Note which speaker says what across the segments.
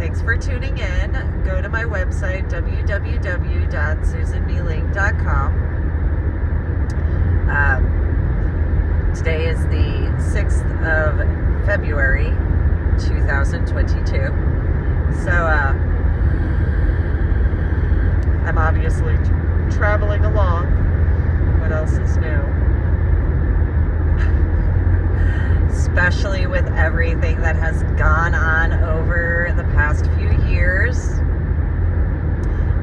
Speaker 1: thanks for tuning in. Go to my website, www.susanmeeling.com. Today is the 6th of February, 2022. So, I'm obviously traveling along. What else is new? Especially with everything that has gone on over the past few years.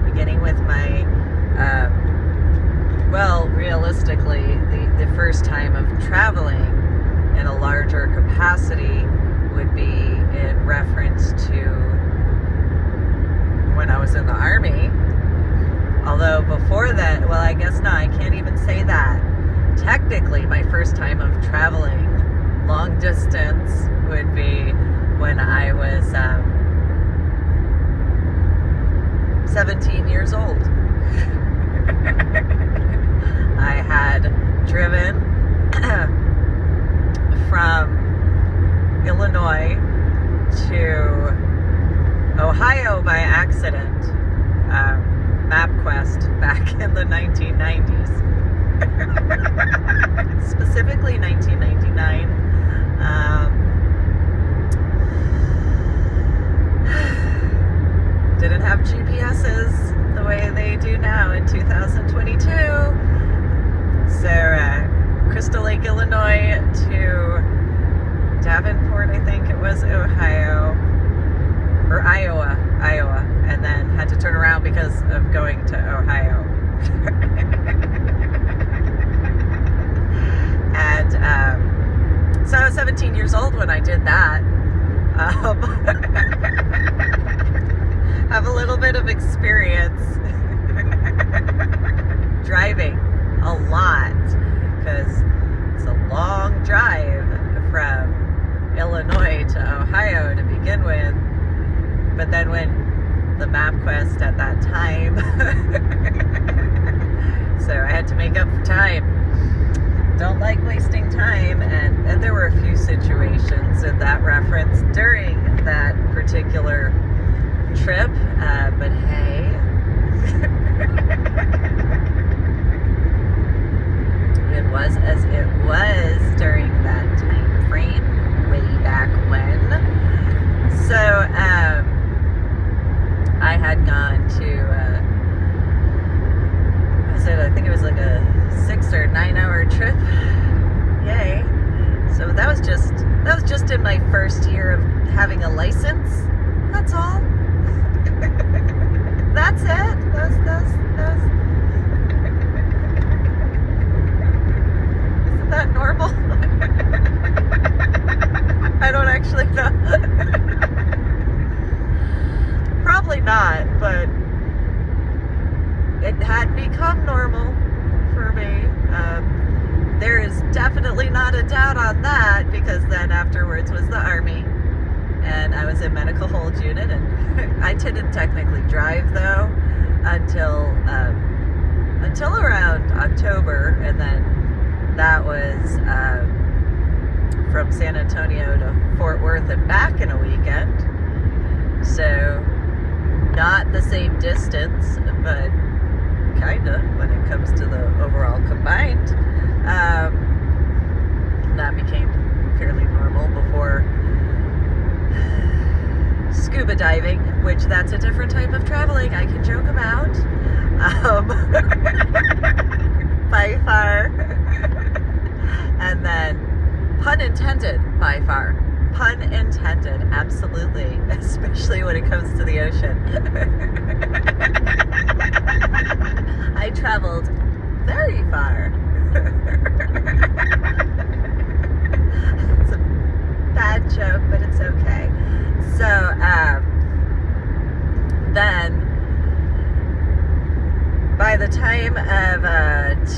Speaker 1: Beginning with my, realistically, the first time of traveling in a larger capacity would be in reference to when I was in the Army. Although before that, well, I guess no, I can't even say that. Technically, my first time of traveling long distance would be when I was 17 years old. I had driven from Illinois to Ohio by accident. MapQuest back in the 1990s. Specifically 1999. Didn't have GPSs the way they do now in 2022. So, Crystal Lake, Illinois to Davenport, I think it was, Ohio, or Iowa, and then had to turn around because of going to Ohio. And so I was 17 years old when I did that. Have a little bit of experience driving a lot, because it's a long drive from Illinois to Ohio to begin with. But then when the MapQuest at that time, so I had to make up for time. Don't like wasting time, and there were a few situations in that reference during that particular trip, but hey, it was as it was during that time frame, way back when. So, I had gone to, I think it was like a 6 or 9 hour trip. Yay. So that was just in my first year of having a license. That's all. That's it. That's Isn't that normal? I don't actually know. Probably not, but it had become normal for me. There is definitely not a doubt on that, because then afterwards was the Army, and I was in medical hold unit, and I didn't technically drive though until around October, and then that was from San Antonio to Fort Worth and back in a weekend. So not the same distance, but kinda when it comes to the overall combined. That became fairly normal before scuba diving, which that's a different type of traveling I can joke about. By far. And then, pun intended, by far. Pun intended, absolutely. Especially when it comes to the ocean. I traveled very far. It's a bad joke, but it's okay. So, then, by the time of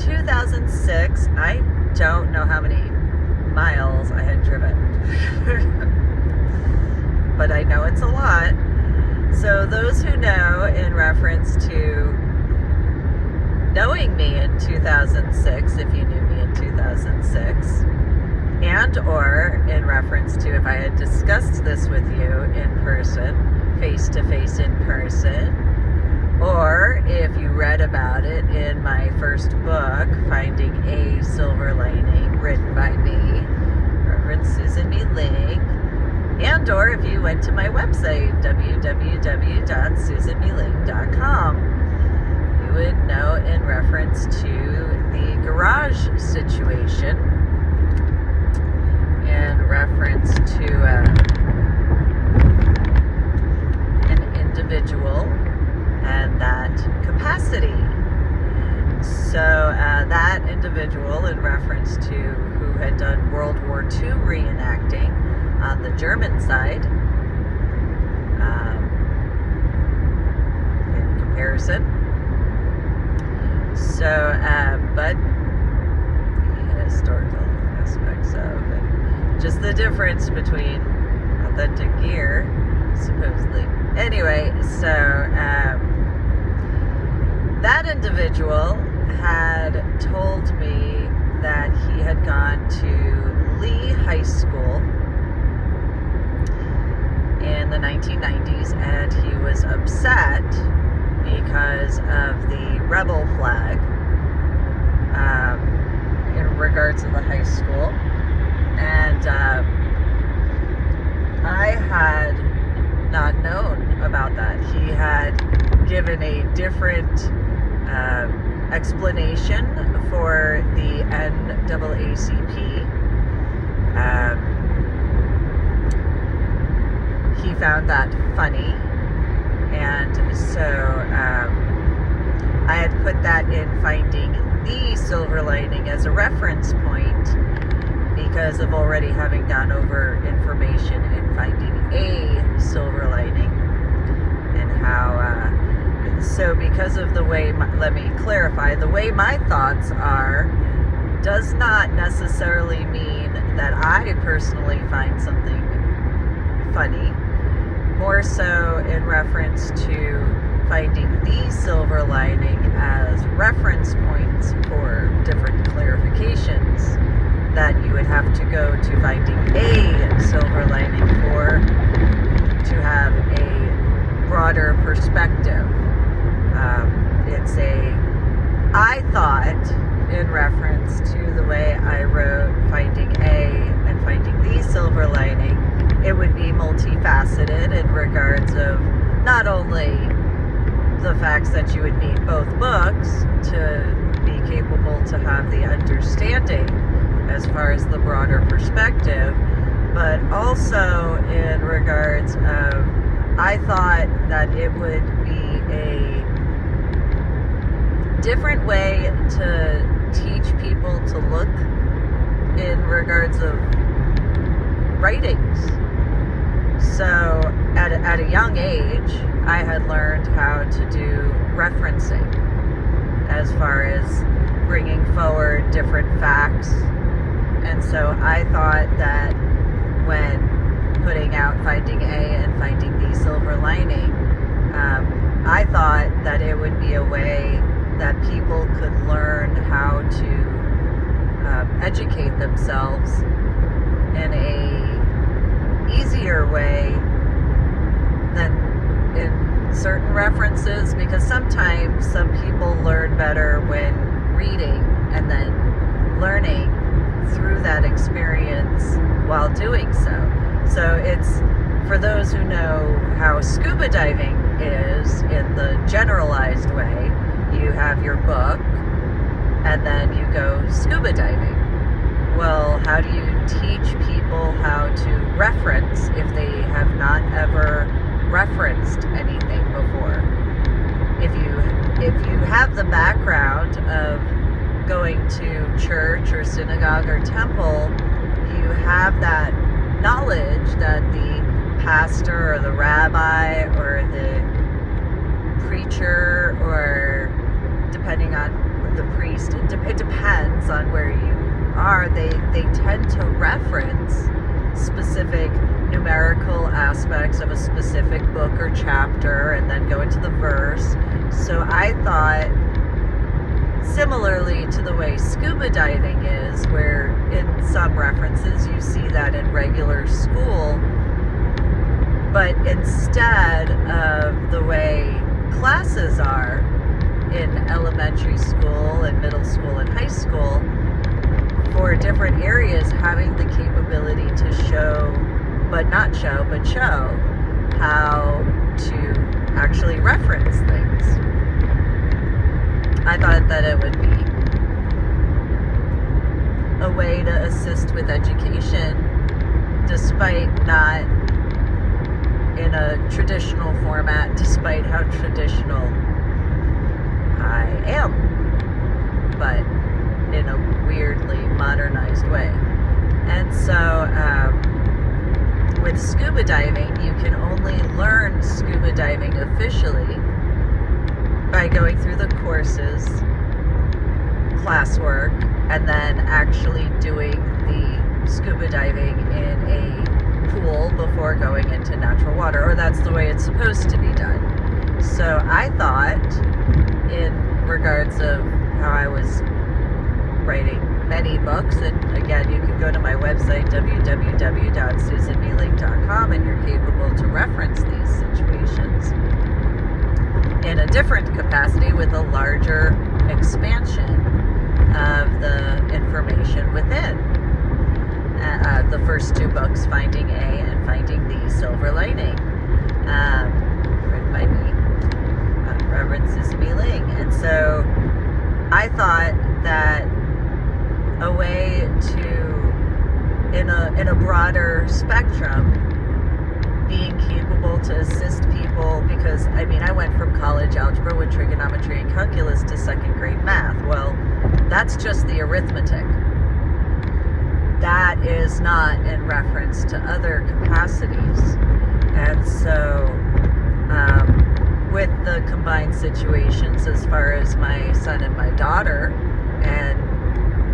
Speaker 1: 2006, I don't know how many miles I had driven. But I know it's a lot. So those who know, in reference to knowing me in 2006, if you knew me in 2006, and or in reference to if I had discussed this with you in person, face-to-face in person, or if you read about it in my first book, Finding a Silver Lining, written by me, Reverend MeeLing, and or if you went to my website, www.susanmeeling.com, you would know in reference to the garage situation, in reference to an individual and that capacity. So that individual, in reference to who had done World War II reenacting on the German side, in comparison. So, but the historical aspects of it, just the difference between authentic gear, supposedly. Anyway, so that individual had told me that he had gone to Lee High School in the 1990s, and he was upset because of the rebel flag in regards to the high school. And I had not known about that. He had given a different explanation for the NAACP. He found that funny, and so I had put that in Finding the Silver Lining as a reference point, because of already having gone over information in Finding a Silver Lining, and how so because of the way let me clarify, the way my thoughts are does not necessarily mean that I personally find something funny. More so in reference to Finding the Silver Lining as reference points for different clarifications that you would have to go to Finding a Silver Lining for, to have a broader perspective. I thought, in reference to the way I wrote Finding a and Finding the Silver Lining, it would be multifaceted in regards of not only the facts that you would need both books to be capable to have the understanding as far as the broader perspective, but also in regards of, I thought that it would be a different way to teach people to look in regards of writings. So at a young age, I had learned how to do referencing as far as bringing forward different facts. And so I thought that when putting out Finding a and Finding the Silver Lining, I thought that it would be a way that people could learn how to educate themselves in a easier way than in certain references, because sometimes some people learn better when reading and then learning through that experience while doing so. So it's for those who know how scuba diving is in the generalized way. You have your book and then you go scuba diving. Well, how do you teach people how to reference if they have not ever referenced anything before? If you have the background of going to church or synagogue or temple, you have that knowledge that the pastor or the rabbi or the preacher, or depending on the priest, it depends on where you are, they tend to reference specific numerical aspects of a specific book or chapter and then go into the verse. So I thought, similarly to the way scuba diving is, where in some references you see that in regular school, But instead of the way classes are in elementary school and middle school and high school, for different areas, having the capability to show how to actually reference things. I thought that it would be a way to assist with education, despite not in a traditional format, despite how traditional I am, but in a weirdly modernized way. And so with scuba diving, you can only learn scuba diving officially by going through the courses, classwork, and then actually doing the scuba diving in a pool before going into natural water, or that's the way it's supposed to be done. So I thought, in regards of how I was writing many books, and again, you can go to my website, www.susanmeeling.com, and you're capable to reference these situations in a different capacity with a larger expansion of the information within. The first two books, Finding A and Finding the Silver Lining, written by me, Reverend MeeLing. And so I thought that a way to, in a broader spectrum, being capable to assist people, because I went from college algebra with trigonometry and calculus to second grade math. Well, that's just the arithmetic. That is not in reference to other capacities. And so with the combined situations as far as my son and my daughter and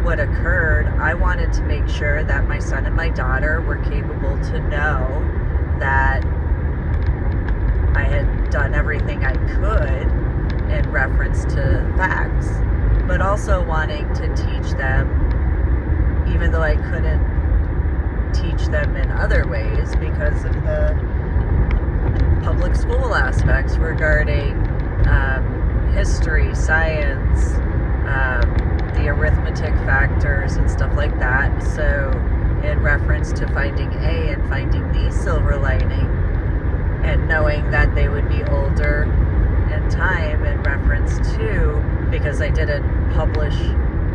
Speaker 1: what occurred, I wanted to make sure that my son and my daughter were capable to know that I had done everything I could in reference to facts, but also wanting to teach them, even though I couldn't teach them in other ways because of the public school aspects regarding history, science, the arithmetic factors and stuff like that. So in reference to Finding A and Finding the Silver Lining, and knowing that they would be older in time in reference to, because I didn't publish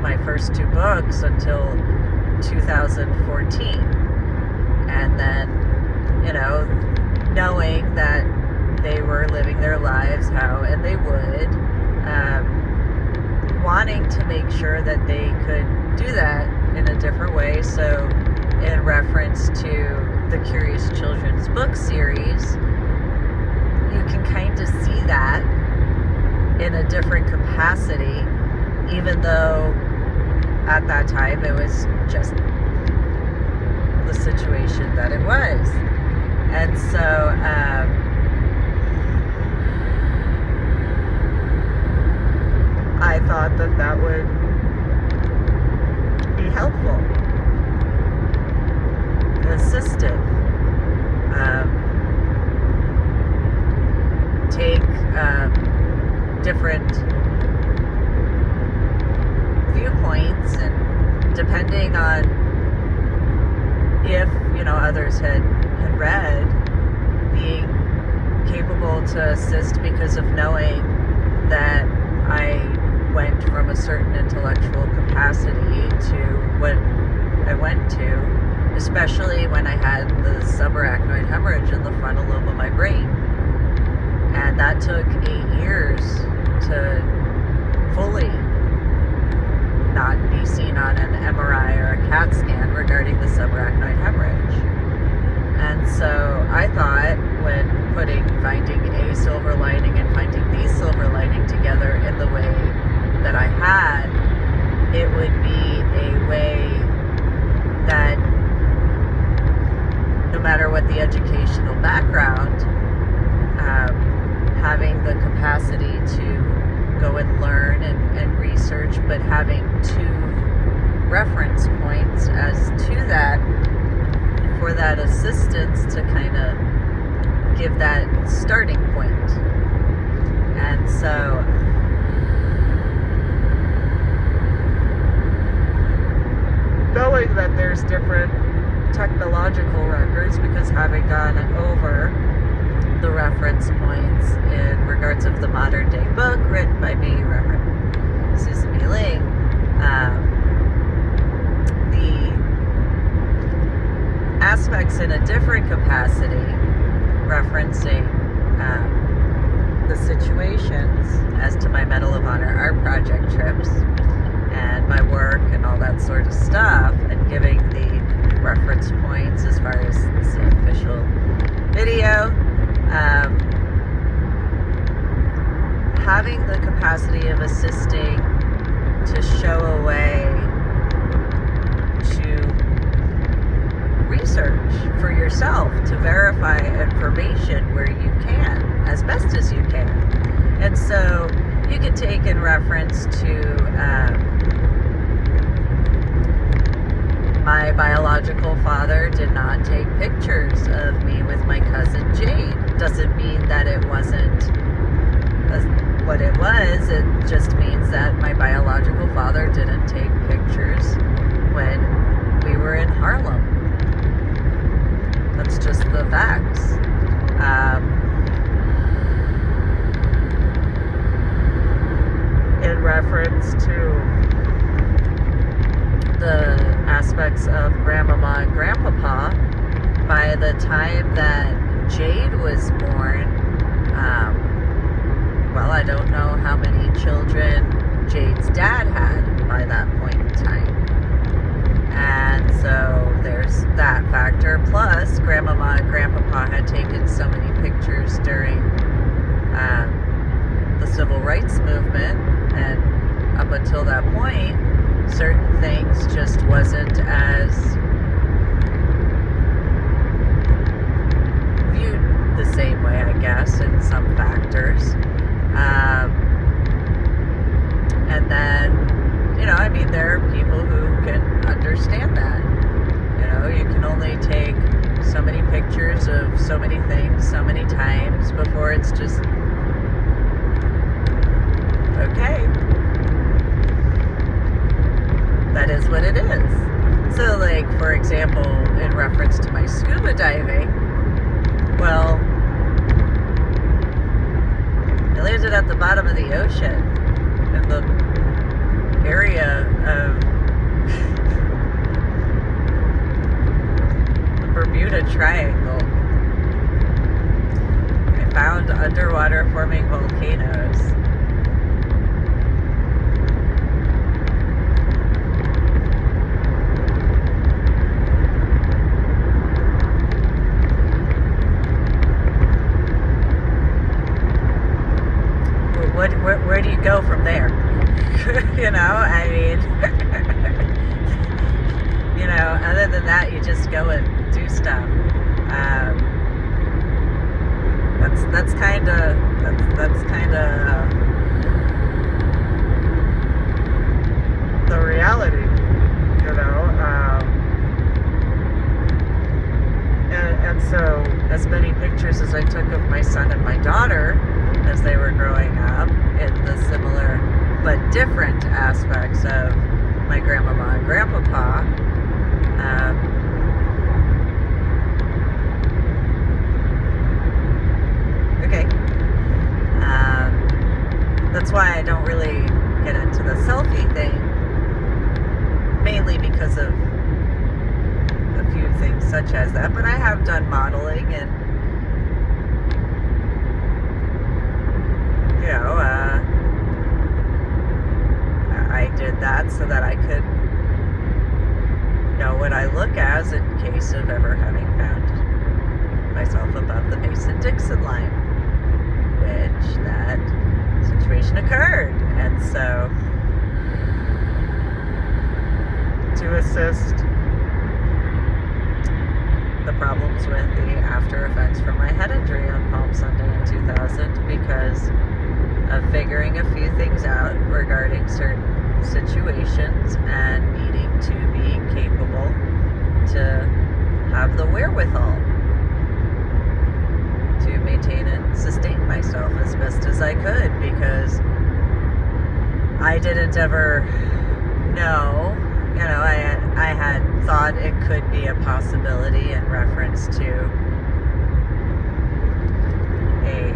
Speaker 1: my first two books until 2014. And then, knowing that they were living their lives and they would, wanting to make sure that they could do that in a different way. So in reference to the Curious Children's book series, you can kind of see that in a different capacity, even though at that time it was just the situation that it was. And so I thought that would be helpful, assistive, take different viewpoints, and depending on if others had read, being capable to assist because of knowing that I went from a certain intellectual capacity to what I went to, especially when I had the subarachnoid hemorrhage in the frontal lobe of my brain. And that took 8 years to fully not be seen on an MRI or a CAT scan regarding the subarachnoid hemorrhage. And so I thought, when putting Finding a Silver Lining and Finding the Silver Lining together in the way that I had, it would be a way that no matter what the educational background, having the capacity to go and learn and research, but having two reference points as to that, for that assistance to kind of give that starting point. And so knowing that there's different technological records, because having gone over the reference points in regards of the modern day book written by me, Reverend MeeLing, the aspects in a different capacity referencing the situations as to my Medal of Honor art project trips and my work and all that sort of stuff, and giving the reference points as far as this official video, having the capacity of assisting to show a way to research for yourself, to verify information where you can, as best as you can. And so you could take in reference to my biological father did not take pictures of me with my cousin Jade. Doesn't mean that it wasn't what it was. It just means that my biological father didn't take pictures when we were in Harlem. That's just the facts. In reference to the aspects of Grandmama and Grandpapa, by the time that Jade was born, well, I don't know how many children Jade's dad had by that point in time. And so there's that factor. Plus, Grandmama and Grandpapa had taken so many pictures during the Civil Rights Movement, and up until that point, certain things just wasn't as viewed the same way, I guess, in some factors. And then, I mean, there are people who can understand that. You can only take so many pictures of so many things so many times before it's just okay. That is what it is. So, like, for example, in reference to my scuba diving, well, I landed at the bottom of the ocean in the area of the Bermuda Triangle. I found underwater forming volcanoes. Where do you go from there? I mean, other than that, you just go and do stuff. That's kind of the reality, and so as many pictures as I took of my son and my daughter as they were growing up in the similar but different aspects of my grandmama and grandpapa, that's why I don't really get into the selfie thing, mainly because of a few things such as that. But I have done modeling, and I did that so that I could know what I look as in case of ever having found myself above the Mason-Dixon line, which that situation occurred. And so, to assist the problems with the after effects from my head injury on Palm Sunday in 2000, because of figuring a few things out regarding certain situations and needing to be capable to have the wherewithal to sustain myself as best as I could, because I didn't ever know, I had thought it could be a possibility in reference to a,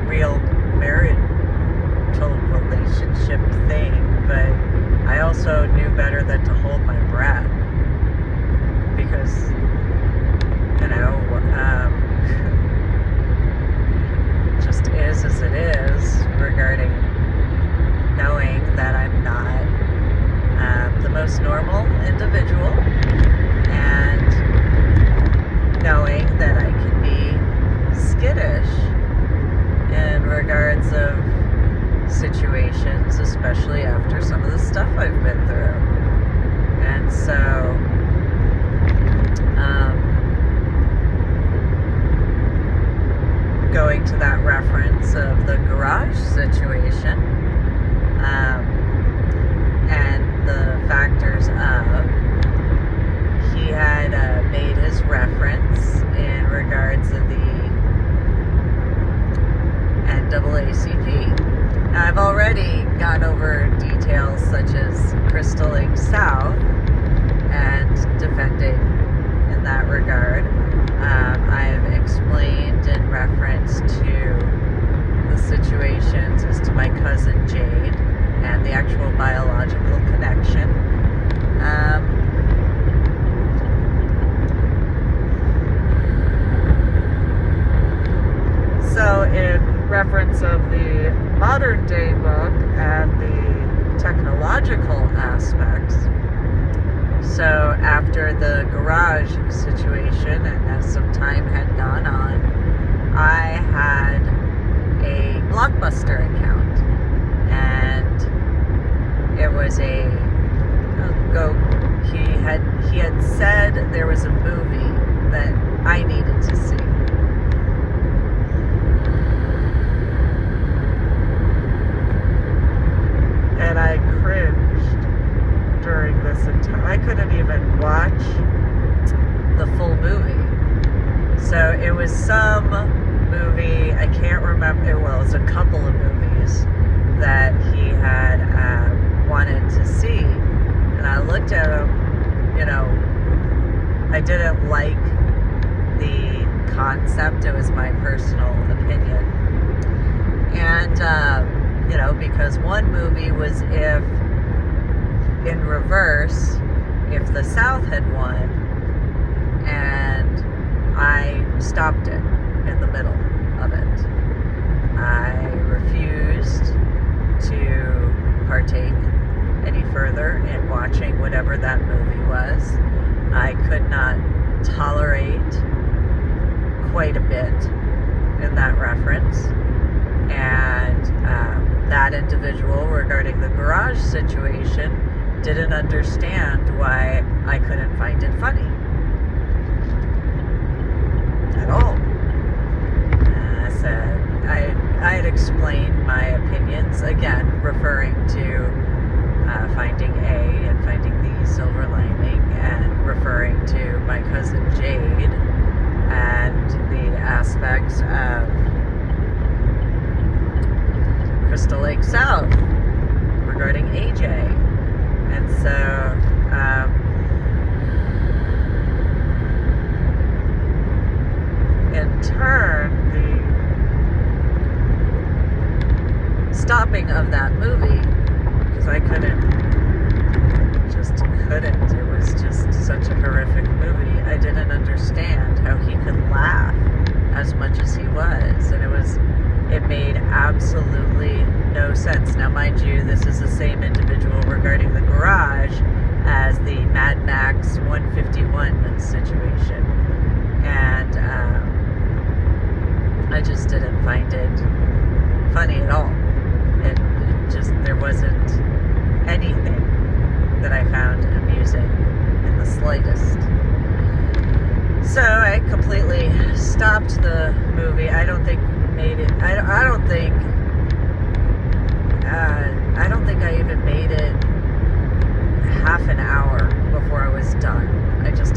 Speaker 1: real marital relationship thing, but I also knew better than to hold my breath, because, just is as it is regarding knowing that I'm not the most normal individual, and knowing that I can be skittish in regards of situations, especially after some of the stuff I've been through. And so going to that reference of the garage situation, and the factors of, he had made his reference in regards of the NAACP. Now, I've already gone over details such as Crystal Lake South and defending in that regard. I've explained in reference to the situations as to my cousin Jade and the actual biological connection. So in reference of the modern day book and the technological aspects, so after the garage situation, and as some time had gone on, I had a Blockbuster account, and it was he had said there was a movie that I needed to see. And I cringed during this entire... I couldn't even watch the full movie. So it was some movie, I can't remember, well, it was a couple of movies that he had wanted to see. And I looked at him, I didn't like the concept. It was my personal opinion. And, because one movie was in reverse, if the South had won, and I stopped it in the middle of it. I refused to partake any further in watching whatever that movie was. I could not tolerate quite a bit in that reference. And that individual, regarding the garage situation, didn't understand why I couldn't find it funny at all. I said I had explained my opinions, again referring to finding A and finding the silver lining, and referring to my cousin Jade and the aspects of Crystal Lake South regarding AJ. And so in turn, the stopping of that movie, because I couldn't. It was just such a horrific movie. I didn't understand how he could laugh as much as he was, and it made absolutely no sense. Now, mind you, this is the same individual regarding the garage as the Mad Max 151 situation, and I just didn't find it funny at all. There wasn't anything that I found amusing in the slightest. So I completely stopped the movie. I don't think made it. I don't think I even made it half an hour before I was done. I just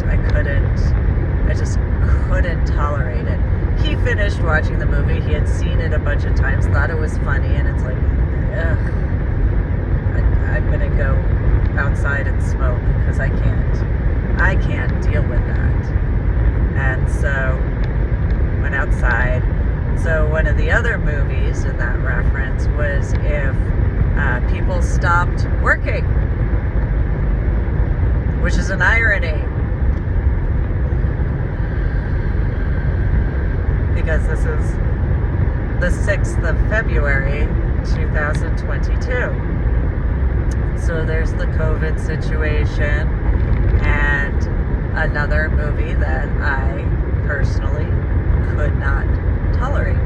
Speaker 1: couldn't tolerate it. he finished watching the movie. He had seen it a bunch of times, thought it was funny, and it's like, ugh, I'm going to go outside and smoke because I can't deal with that. And so went outside. So one of the other movies in that reference was if people stopped working, which is an irony, because this is the 6th of February 2022. So there's the COVID situation, and another movie that I personally could not tolerate.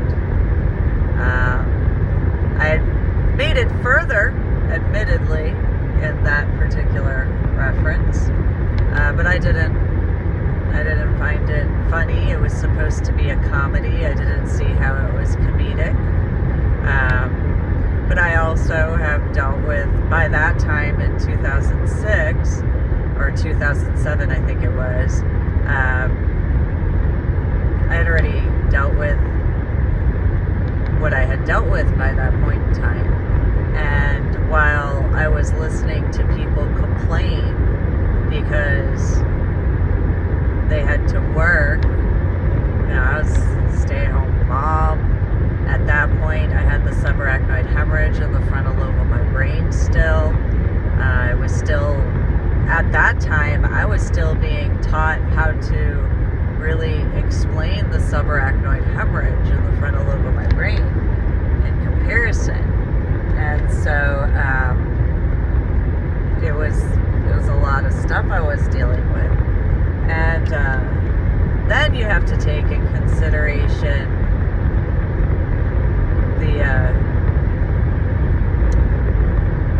Speaker 1: I had made it further, admittedly, in that particular reference, but I didn't find it funny. It was supposed to be a comedy. I didn't see how it was comedic. But I also have dealt with, by that time in 2006, or 2007, I think it was, I had already dealt with what I had dealt with by that point in time. And while I was listening to people complain because they had to work, I was a stay-at-home mom. At that point, I had the subarachnoid hemorrhage in the frontal lobe of my brain still. I was still, at that time, I was still being taught how to really explain the subarachnoid hemorrhage in the frontal lobe of my brain in comparison. And so it was a lot of stuff I was dealing with. And then you have to take in consideration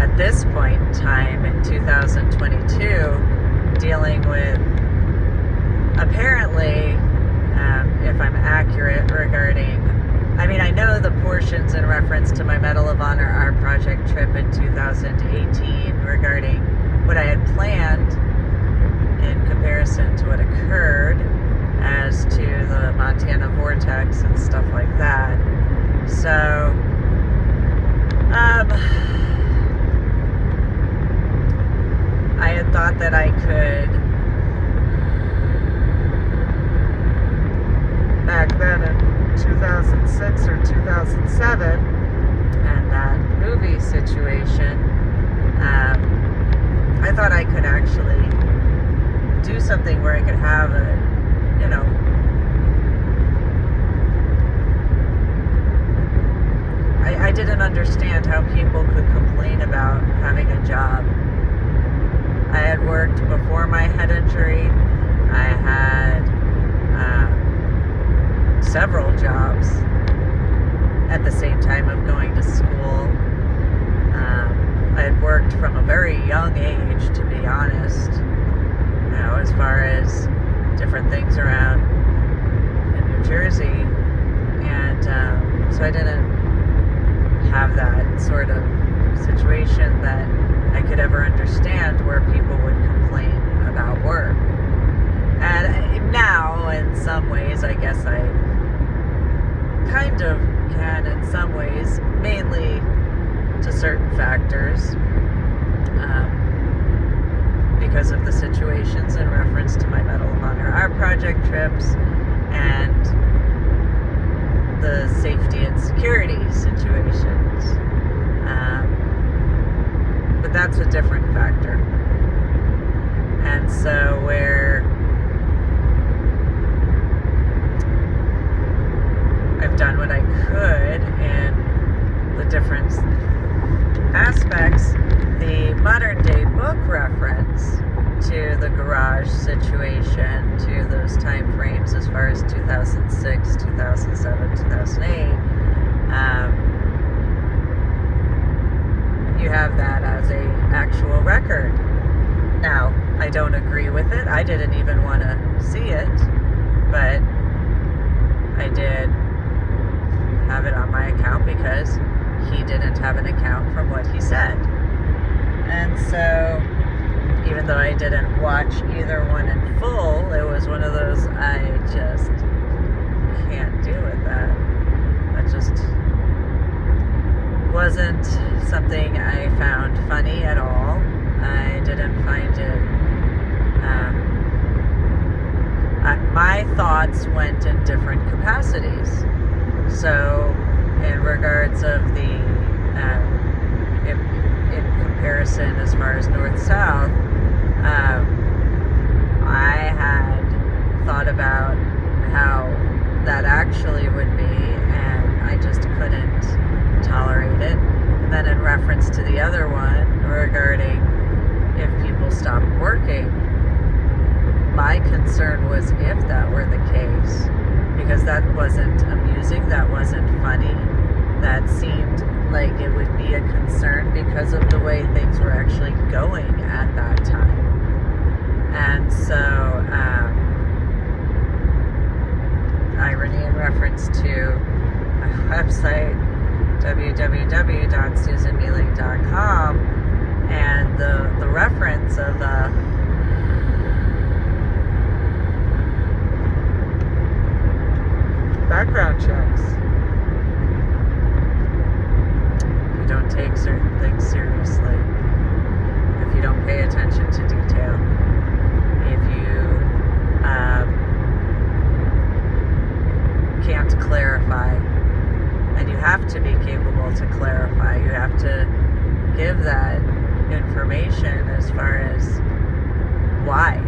Speaker 1: at this point in time in 2022, dealing with, apparently, if I'm accurate regarding, I know the portions in reference to my Medal of Honor Art Project trip in 2018 regarding what I had planned in comparison to what occurred as to the Montana vortex and stuff like that. So, I had thought that I could, back then in 2006 or 2007, and that movie situation, I thought I could actually do something where I could have a, I didn't understand how people could complain about having a job. I had worked before my head injury. I had several jobs at the same time of going to school. I had worked from a very young age, to be honest, as far as different things around in New Jersey. And so I didn't have that sort of situation that I could ever understand where people would complain about work. And now, in some ways, I guess I kind of can in some ways, mainly to certain factors, because of the situations in reference to my Medal of Honor Art Project trips and the safety and security situations. But that's a different factor. And so where I've done what I could in the different aspects, the modern day book reference to the garage situation, to those time frames as far as 2006, 2007, 2008, you have that as a actual record. Now, I don't agree with it. I didn't even want to see it, but I did have it on my account because he didn't have an account from what he said. And so, even though I didn't watch either one in full, it was one of those I just can't do thoughts went in different capacities. So in regards of the in comparison as far as north-south, I had thought about how that actually would be, and I just couldn't tolerate it. And then in reference to the other one regarding if people stopped working, my concern was if that were the case, because that wasn't amusing, that wasn't funny, that seemed like it would be a concern because of the way things were actually going at that time. And so, irony in reference to my website, www.susanmeeling.com, and the reference of background checks. If you don't take certain things seriously, if you don't pay attention to detail, if you can't clarify, and you have to be capable to clarify, you have to give that information as far as why.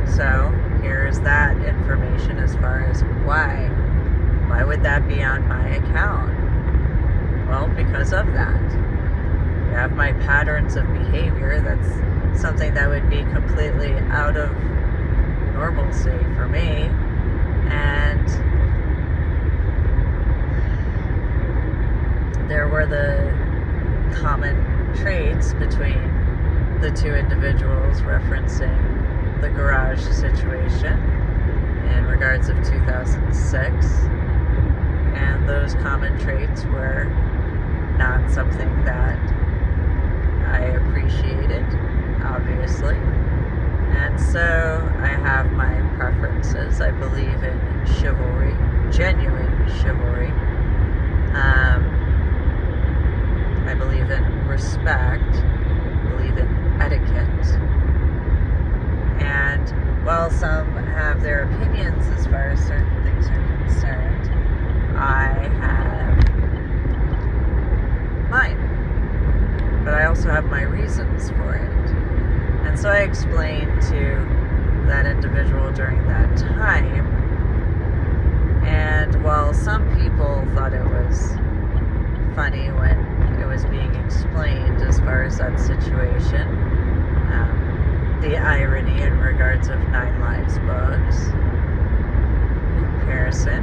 Speaker 1: So here's that information as far as why. Why would that be on my account? Well, because of that. You have my patterns of behavior. That's something that would be completely out of normalcy for me. And there were the common traits between the two individuals, referencing the garage situation in regards of 2006. And those common traits were not something that I appreciated, obviously. And so I have my preferences. I believe in chivalry, genuine chivalry. I believe in respect. I believe in etiquette. And while some have their opinions as far as certain things are concerned, I have mine. But I also have my reasons for it. And so I explained to that individual during that time. And while some people thought it was funny when it was being explained as far as that situation, the irony in regards of 9 Lives books comparison,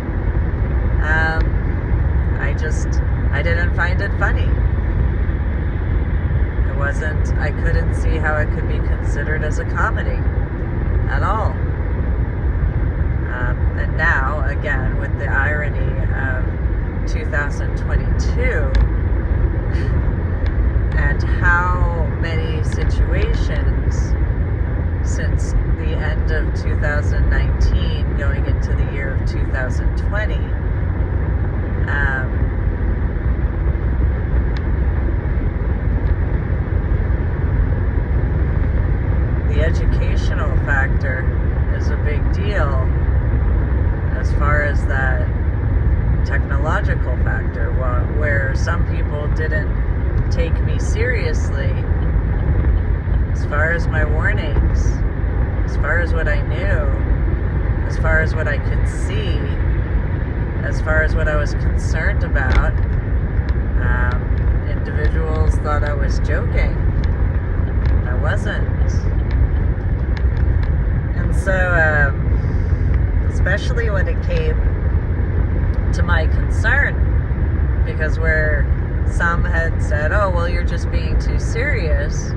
Speaker 1: I didn't find it funny. I couldn't see how it could be considered as a comedy at all. And now, again, with the irony of 2022 and how many situations since the end of 2019 going into the year of 2020, the educational factor is a big deal as far as that technological factor, where some people didn't take me seriously as far as my warnings, as far as what I knew, as far as what I could see, as far as what I was concerned about. Individuals thought I was joking. I wasn't. And so, especially when it came to my concern, because where some had said, oh, well, you're just being too serious,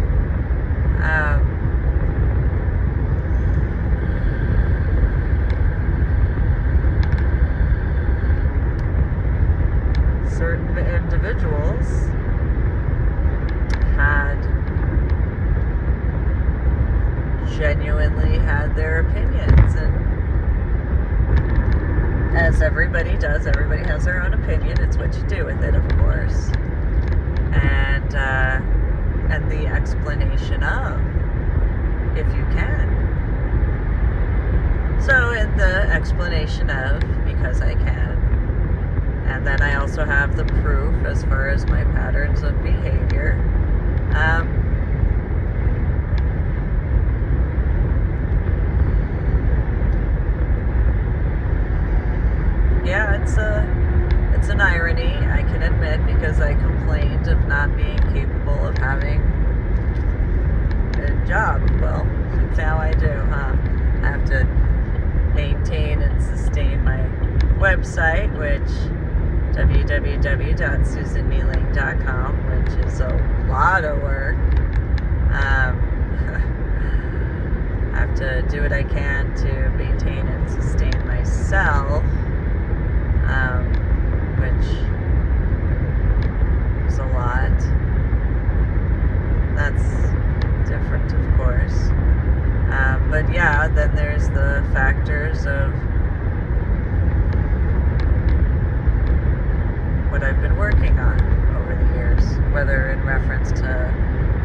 Speaker 1: certain individuals had genuinely had their opinions, and as everybody does, everybody has their own opinion. It's what you do with it, of course, and the explanation of, if you can. So in the explanation of, because I can. And then I also have the proof as far as my patterns of behavior. Yeah, it's an irony, I can admit, because I complained of not being capable of having a job. Well, now I do, huh? I have to maintain and sustain my website, which www.susanmeeling.com, which is a lot of work. I have to do what I can to maintain and sustain myself, which is a lot. That's different, of course. But yeah, then there's the factors of what I've been working on over the years, whether in reference to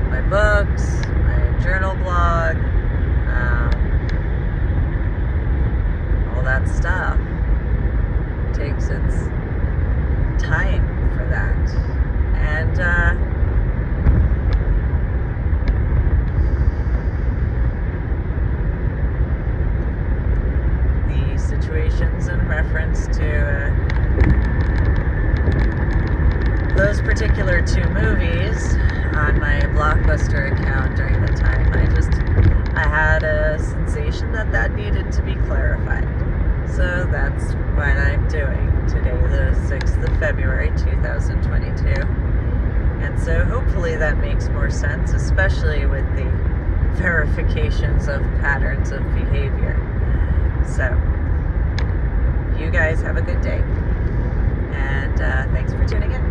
Speaker 1: my books, my journal blog, all that stuff. It takes its time for that. And the situations in reference to those particular two movies on my Blockbuster account during the time, I had a sensation that needed to be clarified. So that's what I'm doing today, the 6th of February, 2022. And so hopefully that makes more sense, especially with the verifications of patterns of behavior. So, you guys have a good day. And thanks for tuning in.